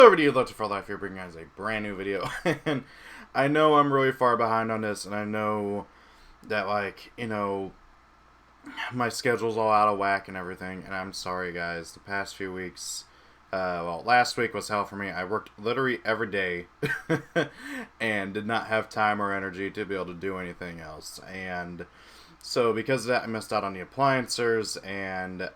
Over to you, Left for Life here, bringing you guys a brand new video. And I know I'm really far behind on this, and I know that, my schedule's all out of whack and everything, and I'm sorry, guys. The past few weeks, last week was hell for me. I worked literally every day and did not have time or energy to be able to do anything else. And so because of that, I missed out on the Appliancers, and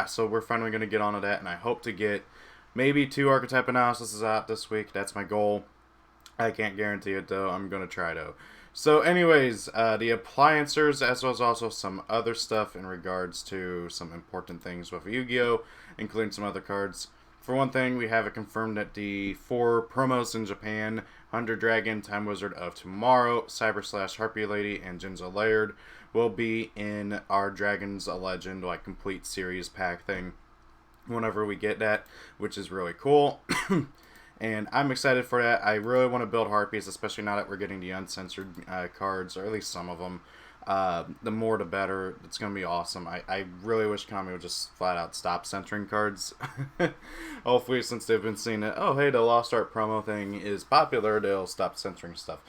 so we're finally going to get onto that, and I hope to get maybe 2 archetype analyses out this week. That's my goal. I can't guarantee it, though. I'm going to try, though. So anyways, the Appliancers, as well as also some other stuff in regards to some important things with Yu-Gi-Oh!, including some other cards. For one thing, we have it confirmed that the 4 promos in Japan, 100 Dragon, Time Wizard of Tomorrow, Cyber / Harpy Lady, and Jinzo Layered, will be in our Dragons a Legend, complete series pack thing whenever we get that, which is really cool. And I'm excited for that. I really want to build Harpies, especially now that we're getting the uncensored cards, or at least some of them. The more the better. It's going to be awesome. I really wish Konami would just flat out stop censoring cards. Hopefully, since they've been seeing that, oh hey, the Lost Art promo thing is popular, they'll stop censoring stuff.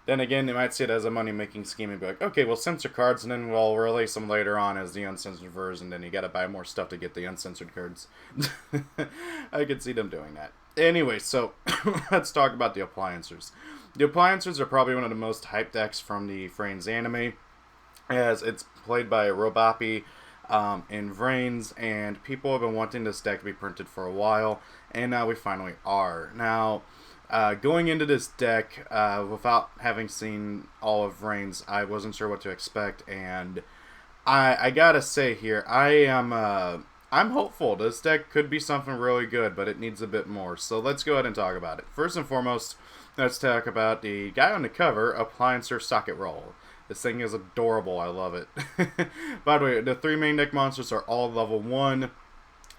Then again, they might see it as a money-making scheme and be like, okay, we'll censor cards, and then we'll release them later on as the uncensored version, then you gotta buy more stuff to get the uncensored cards. I could see them doing that. Anyway, so, let's talk about the Appliancers. The Appliancers are probably one of the most hyped decks from the Vrains anime, as it's played by Roboppy in Vrains, and people have been wanting this deck to be printed for a while, and now we finally are. Now, going into this deck, without having seen all of Vrains, I wasn't sure what to expect, and I gotta say here, I'm hopeful. This deck could be something really good, but it needs a bit more. So let's go ahead and talk about it. First and foremost, let's talk about the guy on the cover, Appliancer Socket Roll. This thing is adorable. I love it. By the way, the 3 main deck monsters are all level 1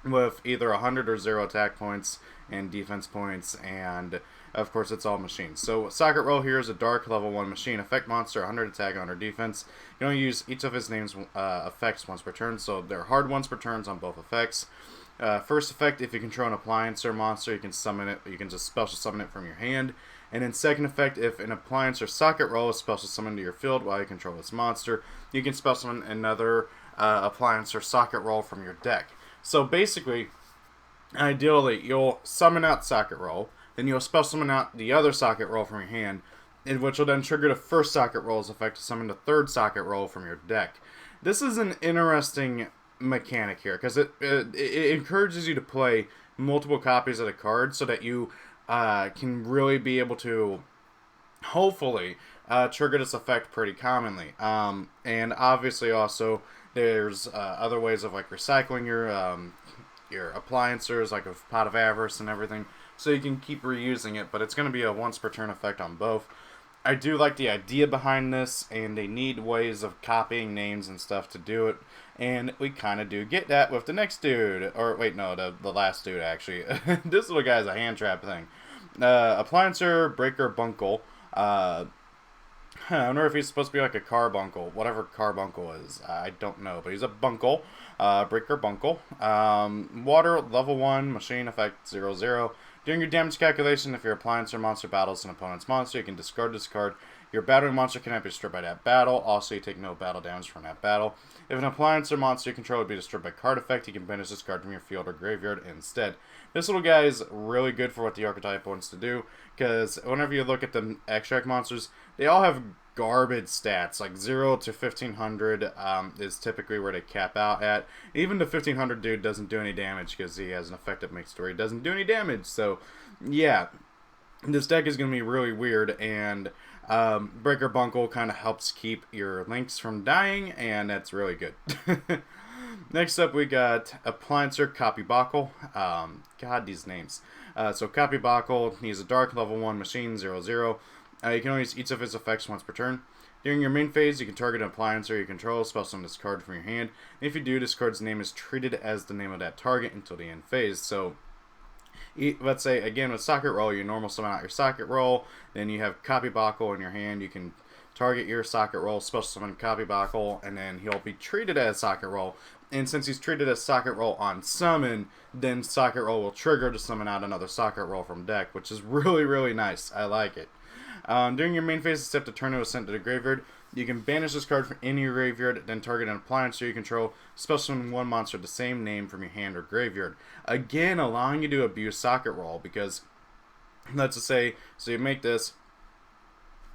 with either 100 or 0 attack points and defense points, and of course it's all machines. So Socket Roll here is a dark level 1 machine effect monster, 100 attack, 100 defense. You can only use each of his name's effects once per turn, so they're hard once per turns on both effects. First effect, if you control an Appliancer monster, you can summon it. You can just special summon it from your hand. And then second effect, if an Appliancer Socket Roll is special summoned to your field while you control this monster, you can special summon another Appliancer Socket Roll from your deck. So basically, ideally, you'll summon out Socket Roll, then you'll special summon out the other Socket Roll from your hand, which will then trigger the first Socket Roll's effect to summon the third Socket Roll from your deck. This is an interesting mechanic here, because it encourages you to play multiple copies of the card so that you can really be able to, hopefully, trigger this effect pretty commonly. And obviously also, there's other ways of recycling your Appliancers, like a Pot of Avarice and everything, so you can keep reusing it, but it's going to be a once per turn effect on both. I do like the idea behind this, and they need ways of copying names and stuff to do it, and we kind of do get that with the next dude, or wait, no, the last dude, actually. This little guy's a hand trap thing. Appliancer Breaker Bunkle. I wonder if he's supposed to be like a carbuncle, whatever carbuncle is. I don't know, but he's a bunkle. Breaker Bunkle. Water, level 1, machine effect 0/0. During your damage calculation, if your Appliancer monster battles an opponent's monster, you can discard this card. Your battering monster cannot be destroyed by that battle. Also, you take no battle damage from that battle. If an Appliancer monster you control would be destroyed by card effect, you can banish this card from your field or graveyard instead. This little guy is really good for what the archetype wants to do, because whenever you look at the extract monsters, they all have garbage stats, like 0 to 1500 is typically where they cap out at. Even the 1500 dude doesn't do any damage because he has an effect that makes it where he doesn't do any damage. So, yeah, this deck is going to be really weird, and Breaker Bunkle kind of helps keep your links from dying, and that's really good. Next up, we got Appliancer Copybockle. God, these names. So Copybockle, he's a dark level 1 machine, 0/0. You can only use each of his effects once per turn. During your main phase, you can target an Appliancer you control, special summon this card from your hand. And if you do, this card's name is treated as the name of that target until the end phase. So, let's say, again, with Socket Roll, you normal summon out your Socket Roll, then you have Copybockle in your hand, you can target your socket roll, special summon copy buckle, and then he'll be treated as socket roll. And since he's treated as socket roll on summon, then socket roll will trigger to summon out another socket roll from deck, which is really, really nice. I like it. During your main phase, except a turn it was sent to the graveyard, you can banish this card from in your graveyard, then target an Appliancer you control, special summon one monster of the same name from your hand or graveyard. Again, allowing you to abuse socket roll, because let's just say, so you make this,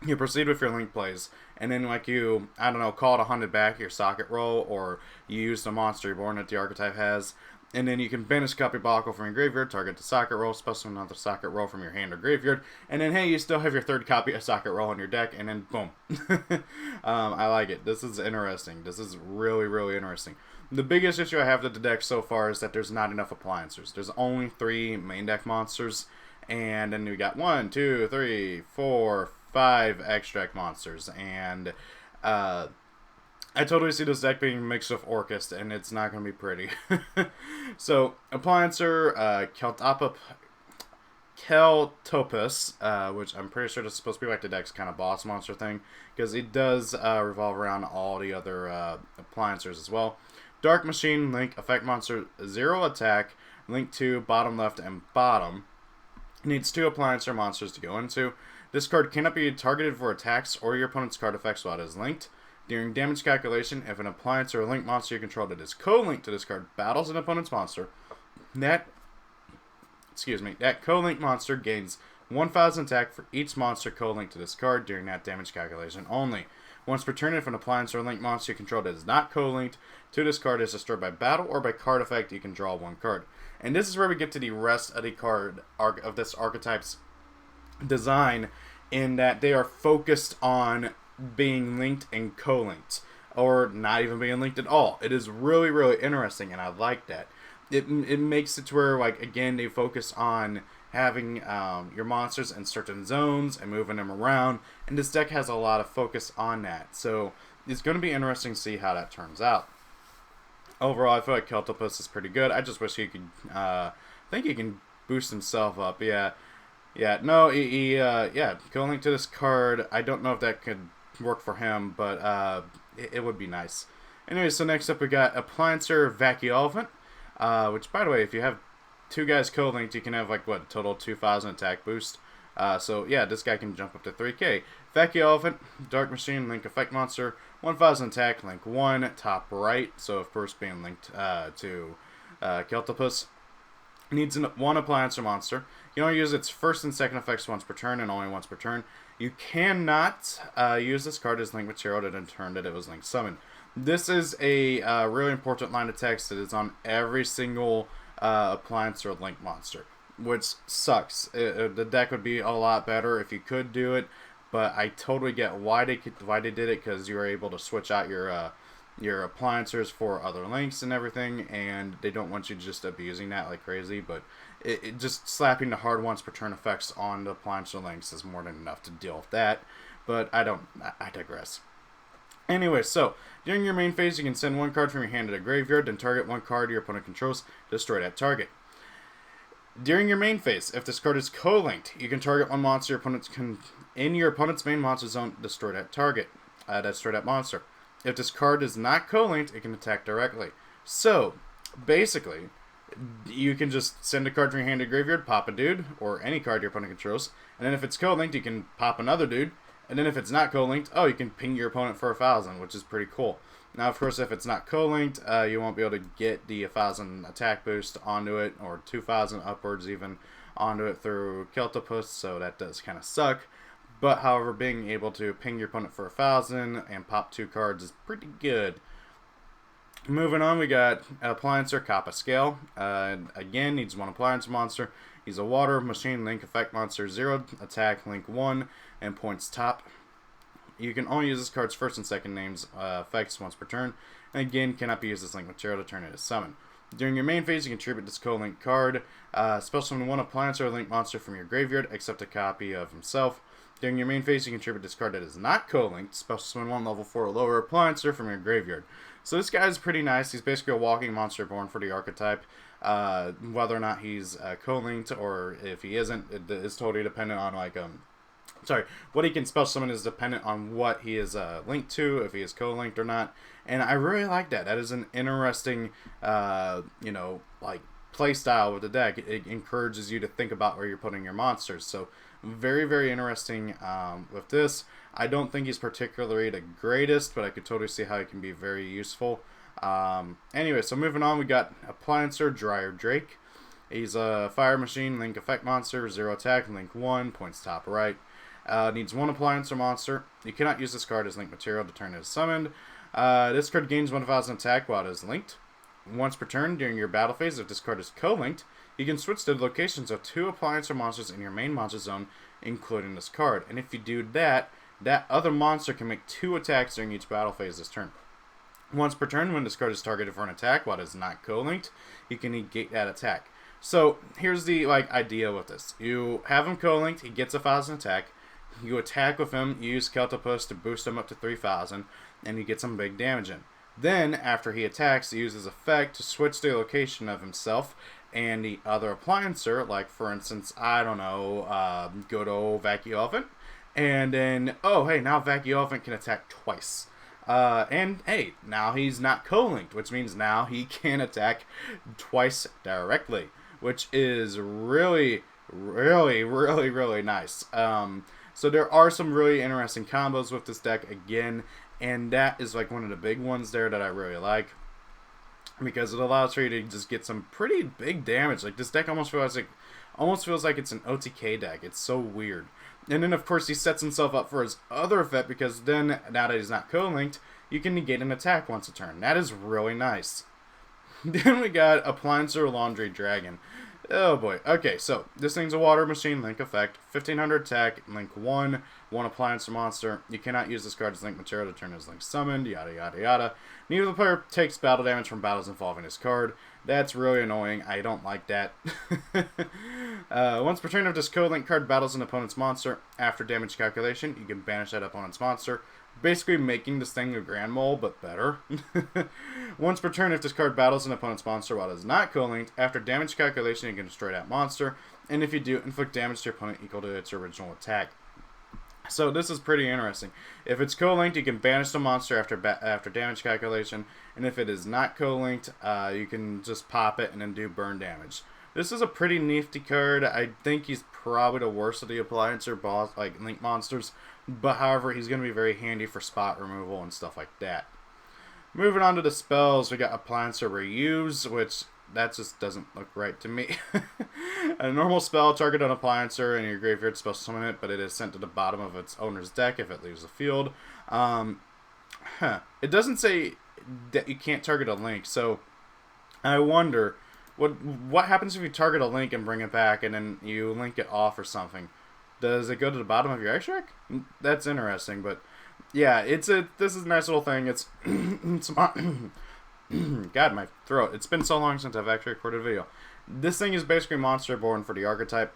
you proceed with your link plays, and then like you, I don't know, call it a hunted back your socket roll, or you use the monster reborn that the archetype has, and then you can banish copy buckle from your graveyard, target the socket roll, special another socket roll from your hand or graveyard, and then hey, you still have your third copy of socket roll in your deck, and then boom. I like it. This is interesting. This is really, really interesting. The biggest issue I have with the deck so far is that there's not enough Appliancers. There's only 3 main deck monsters, and then we got 1, 2, 3, 4, 5 extract monsters, and I totally see this deck being mixed with Orcust, and it's not going to be pretty. So, Appliancer, Keltopus, which I'm pretty sure is supposed to be like the deck's kind of boss monster thing, because it does revolve around all the other Appliancers as well. Dark Machine, Link, Effect Monster, 0 attack, Link 2, bottom left, and bottom. Needs 2 Appliancer monsters to go into. This card cannot be targeted for attacks or your opponent's card effects while it is linked. During damage calculation, if an Appliancer or Link monster you control that is co-linked to this card battles an opponent's monster, that co-linked monster gains 1,000 attack for each monster co-linked to this card during that damage calculation only. Once per turn, if an Appliancer or Link monster you control that is not co-linked to this card is destroyed by battle or by card effect, you can draw 1 card. And this is where we get to the rest of the card of this archetype's design, in that they are focused on being linked and co-linked, or not even being linked at all. It is really, really interesting, and I like that. It makes it to where, like, again, they focus on having your monsters in certain zones and moving them around, and this deck has a lot of focus on that. So it's going to be interesting to see how that turns out. Overall, I feel like Keltopus is pretty good. I just wish he could, I think he can boost himself up. Yeah, no, going to this card, I don't know if that could work for him, but it would be nice. Anyway, so next up we got Appliancer Vacuolvent, which, by the way, if you have 2 guys co-linked, you can have, like, what, total 2,000 attack boost. So, yeah, this guy can jump up to 3k. Vacuolvent, Dark Machine, Link Effect Monster, 1,000 attack, Link 1, top right, so of course being linked to Keltopus. Needs 1 Appliancer monster. You only use its first and second effects once per turn, and only once per turn. You cannot use this card as linked material at a turn that it was linked summoned. This is a really important line of text that is on every single Appliancer Link monster, which sucks. The deck would be a lot better if you could do it, but I totally get why they did it, because you were able to switch out your Appliancers for other links and everything, and they don't want you just abusing that like crazy. But it just slapping the hard once per turn effects on the Appliancer links is more than enough to deal with that. But I digress. Anyway, so during your main phase, you can send 1 card from your hand to the graveyard, then target 1 card your opponent controls, destroy that target. During your main phase, if this card is co-linked, you can target 1 monster in your opponent's main monster zone, destroy that target, destroy that monster. If this card is not co-linked, it can attack directly. So, basically, you can just send a card from your hand to graveyard, pop a dude, or any card your opponent controls, and then if it's co-linked, you can pop another dude, and then if it's not co-linked, you can ping your opponent for 1,000, which is pretty cool. Now, of course, if it's not co-linked, you won't be able to get the 1,000 attack boost onto it, or 2,000 upwards even onto it through Keltopus, so that does kind of suck. But, however, being able to ping your opponent for 1,000 and pop 2 cards is pretty good. Moving on, we got Appliancer Kappa Scale. Again, needs 1 Appliancer monster. He's a water machine link effect monster, 0 attack, link 1, and points top. You can only use this card's first and second names effects once per turn, and again, cannot be used as link material to turn it as summon. During your main phase, you can tribute this co-link card. Special summon 1 Appliancer or link monster from your graveyard, except a copy of himself. During your main phase, you can tribute this card that is not co-linked. Special summon 1 level 4 or lower Appliancer from your graveyard. So this guy is pretty nice. He's basically a walking monster born for the archetype. Whether or not he's co-linked or if he isn't, it is totally dependent on, like, Sorry, what he can special summon is dependent on what he is linked to, if he is co-linked or not. And I really like that. That is an interesting, like play style with the deck. It encourages you to think about where you're putting your monsters. So very, very interesting with this. I don't think he's particularly the greatest, but I could totally see how he can be very useful. Anyway, so moving on, we got Appliancer, Dryer Drake. He's a fire machine, link effect monster, 0 attack, link 1, points top right. Needs 1 Appliancer monster. You cannot use this card as link material to turn it as summoned. This card gains 1000 attack while it is linked. Once per turn during your battle phase, if this card is co-linked, you can switch the locations of 2 Appliancer monsters in your main monster zone, including this card. And if you do that, that other monster can make 2 attacks during each battle phase this turn. Once per turn, when this card is targeted for an attack while it is not co-linked, you can negate that attack. So here's the idea with this. You have him co-linked, he gets 1000 attack. You attack with him, you use Keltopus to boost him up to 3000, and you get some big damage in. Then, after he attacks, you use his effect to switch the location of himself and the other Appliancer, like, for instance, I don't know, go to Vacuum Elephant, and then, oh, hey, now Vacuum Elephant can attack twice. And, hey, now he's not co-linked, which means now he can attack twice directly, which is really, really, really, really nice. So there are some really interesting combos with this deck again, and that is like one of the big ones there that I really like, because it allows for you to just get some pretty big damage. Like, this deck almost feels like it's an OTK deck. It's so weird. And then of course he sets himself up for his other effect, because then now that he's not co-linked, you can negate an attack once a turn. That is really nice. Then we got Appliancer, Laundry Dragon. Oh boy. Okay, so this thing's a water machine, link effect, 1500 attack, link 1, 1 Appliancer monster. You cannot use this card as link material to turn his link summoned, yada yada yada. Neither the player takes battle damage from battles involving his card. That's really annoying. I don't like that. Once per turn, if this co-link card battles an opponent's monster, after damage calculation, you can banish that opponent's monster. Basically making this thing a Grand Mole, but better. Once per turn, if this card battles an opponent's monster while it is not co-linked, after damage calculation, you can destroy that monster. And if you do, inflict damage to your opponent equal to its original attack. So this is pretty interesting. If it's co-linked, you can banish the monster after damage calculation. And if it is not co-linked, you can just pop it and then do burn damage. This is a pretty nifty card. I think he's probably the worst of the Appliancer boss, like link monsters. But however, he's going to be very handy for spot removal and stuff like that. Moving on to the spells, we got Appliancer Reuse, which that just doesn't look right to me. A normal spell, target an Appliancer in your graveyard, special summon it, but it is sent to the bottom of its owner's deck if it leaves the field. It doesn't say that you can't target a link, so I wonder what happens if you target a link and bring it back and then you link it off or something. Does it go to the bottom of your extract? That's interesting, but yeah, this is a nice little thing. It's God, my throat. It's been so long since I've actually recorded a video. This thing is basically Monster Born for the archetype.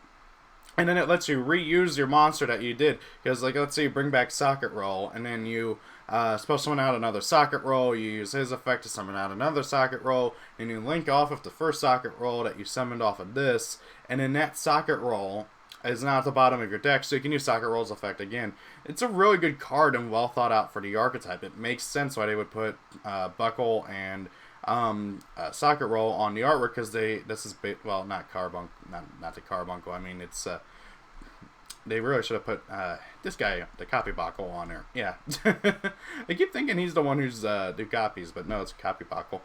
And then it lets you reuse your monster that you did. Because, like, let's say you bring back Socket Roll, and then you supposed to summon out another Socket Roll. You use his effect to summon out another Socket Roll, and you link off of the first Socket Roll that you summoned off of this. And then that Socket Roll is now at the bottom of your deck, so you can use Socket Roll's effect again. It's a really good card and well thought out for the archetype. It makes sense why they would put Buckle and Socket Roll on the artwork, because not Carbuncle, not the Carbuncle. I mean, it's they really should have put this guy, the Copy Buckle, on there. Yeah, I keep thinking he's the one who's do copies, but no, it's Copy Buckle.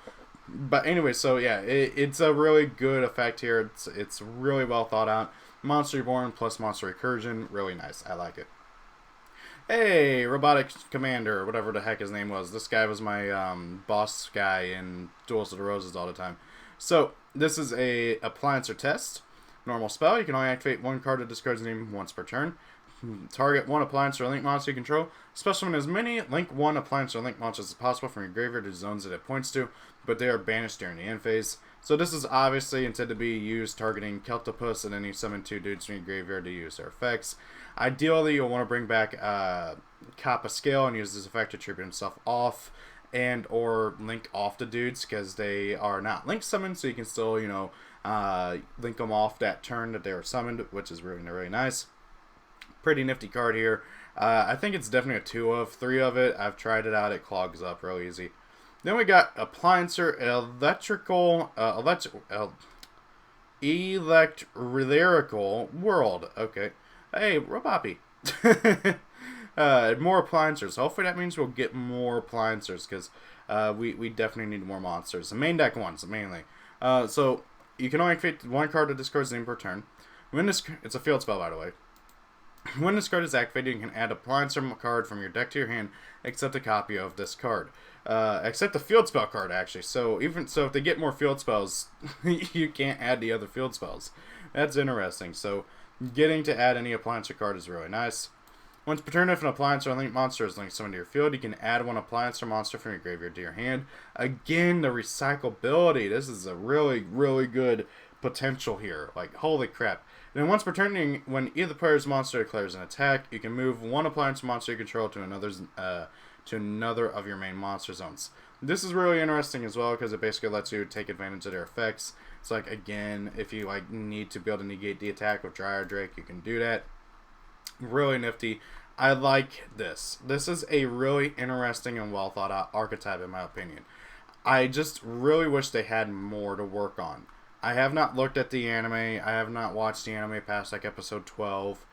But anyway, so yeah, it's a really good effect here. It's really well thought out. Monster Reborn plus Monster Recursion, really nice. I like it. Hey, Robotic Commander, whatever the heck his name was. This guy was my boss guy in Duels of the Roses all the time. So, this is a Appliancer test. Normal spell, you can only activate one card of this card's name once per turn. Target one Appliancer or Link monster you control. Special summon as many Link 1 Appliancer or Link monsters as possible from your graveyard to zones that it points to, but they are banished during the end phase. So this is obviously intended to be used targeting Keltopus, and then you summon 2 dudes from your graveyard to use their effects. Ideally, you'll want to bring back Kappa Scale and use this effect to tribute himself off, and or link off the dudes, because they are not link summoned, so you can still, link them off that turn that they were summoned, which is really, really nice. Pretty nifty card here. I think it's definitely a 2 of. 3 of it. I've tried it out. It clogs up real easy. Then we got Appliancer, Electrical World. Okay. Hey, Roboppy. More Appliancers. Hopefully that means we'll get more Appliancers, because we definitely need more monsters. The main deck ones, mainly. So, you can only activate one card to discard the name per turn. It's a field spell, by the way. When this card is activated, you can add a Appliancer card from your deck to your hand, except a copy of this card. Except the field spell card, actually. So if they get more field spells, you can't add the other field spells. That's interesting. So getting to add any Appliancer card is really nice. Once per turn, if an Appliancer linked monster is linked someone to your field, you can add one Appliancer monster from your graveyard to your hand. Again, the recyclability. This is a really, really good potential here. Like, holy crap. Then once per turn, when either player's monster declares an attack, you can move one Appliancer monster you control to another of your main monster zones. This is really interesting as well, because it basically lets you take advantage of their effects. It's like, again, if you need to be able to negate the attack with Dry or Drake, you can do that. Really nifty. I like this. This is a really interesting and well thought out archetype, in my opinion. I just really wish they had more to work on. I have not looked at the anime. I have not watched the anime past episode 12.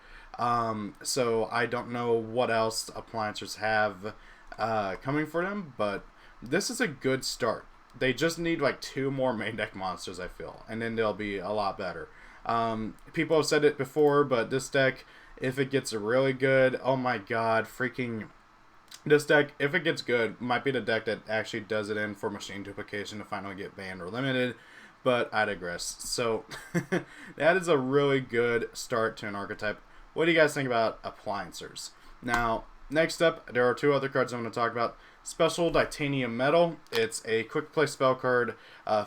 So I don't know what else Appliancers have coming for them, but this is a good start. They just need 2 more main deck monsters, I feel, and then they'll be a lot better. People have said it before, but this deck, if it gets really good, oh my god, freaking... This deck, if it gets good, might be the deck that actually does it in for machine duplication to finally get banned or limited. But I digress. So, that is a really good start to an archetype. What do you guys think about Appliancers? Now, next up, there are 2 other cards I'm going to talk about. Special Titanium Metal. It's a quick play spell card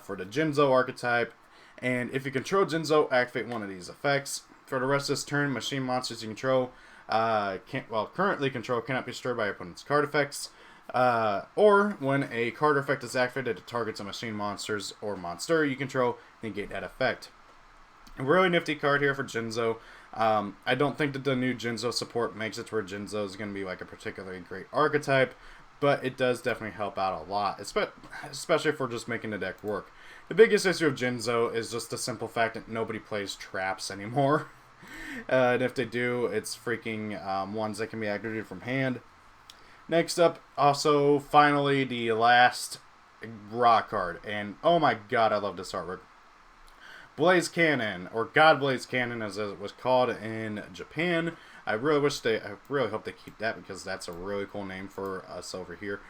for the Jinzo archetype. And if you control Jinzo, activate one of these effects. For the rest of this turn, machine monsters you control, currently control, cannot be destroyed by your opponent's card effects. Or when a card effect is activated, it targets a machine monsters or monster you control, negate that effect. A really nifty card here for Jinzo. I don't think that the new Jinzo support makes it to where Jinzo is going to be a particularly great archetype, but it does definitely help out a lot, especially for just making the deck work. The biggest issue of Jinzo is just the simple fact that nobody plays traps anymore. And if they do, it's freaking ones that can be activated from hand. Next up, also, finally, the last Ra card. And, oh my god, I love this artwork. Blaze Cannon, or God Blaze Cannon as it was called in Japan. I really hope they keep that, because that's a really cool name for us over here.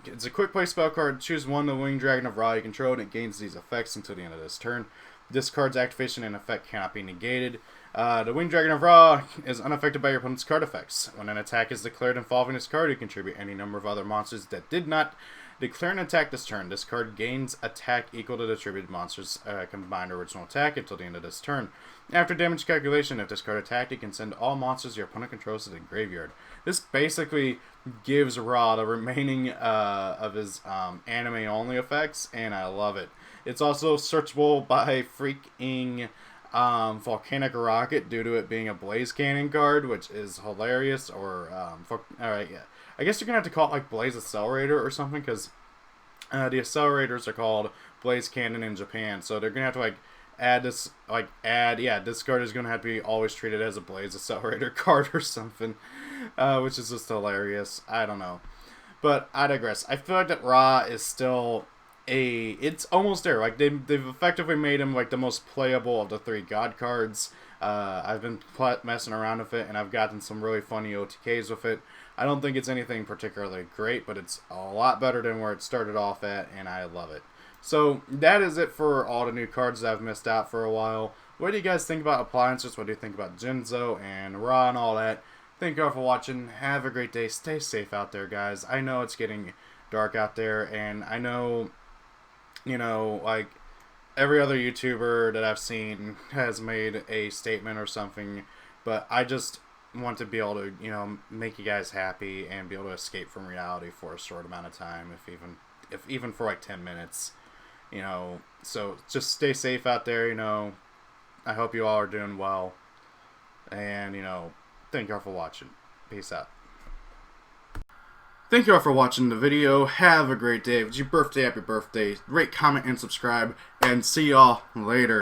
It's a quick play spell card. Choose one of the Winged Dragon of Ra you control, and it gains these effects until the end of this turn. This card's activation and effect cannot be negated. The Winged Dragon of Ra is unaffected by your opponent's card effects. When an attack is declared involving this card, you contribute any number of other monsters that did not declare an attack this turn. This card gains attack equal to the attributed monster's combined original attack until the end of this turn. After damage calculation, if this card attacked, you can send all monsters your opponent controls to the graveyard. This basically gives Ra the remaining of his anime-only effects, and I love it. It's also searchable by freaking... Volcanic Rocket due to it being a Blaze Cannon card, which is hilarious. Or alright, yeah, I guess you're gonna have to call it Blaze Accelerator or something, because the accelerators are called Blaze Cannon in Japan, so they're gonna have to add this this card is gonna have to be always treated as a Blaze Accelerator card or something, which is just hilarious. I don't know, but I digress. I feel like that Ra is still it's almost there. They've effectively made him the most playable of the 3 god cards. I've been messing around with it, and I've gotten some really funny OTKs with it. I don't think it's anything particularly great, but it's a lot better than where it started off at, and I love it. So that is it for all the new cards that I've missed out for a while. What do you guys think about Appliancers? What do you think about Jinzo and Ra and all that? Thank you all for watching. Have a great day. Stay safe out there, guys. I know it's getting dark out there, and I know... every other YouTuber that I've seen has made a statement or something, but I just want to be able to, make you guys happy and be able to escape from reality for a short amount of time, if even for 10 minutes, so just stay safe out there, I hope you all are doing well, and, thank y'all for watching. Peace out. Thank you all for watching the video. Have a great day. If it's your birthday, happy birthday. Rate, comment, and subscribe. And see y'all later.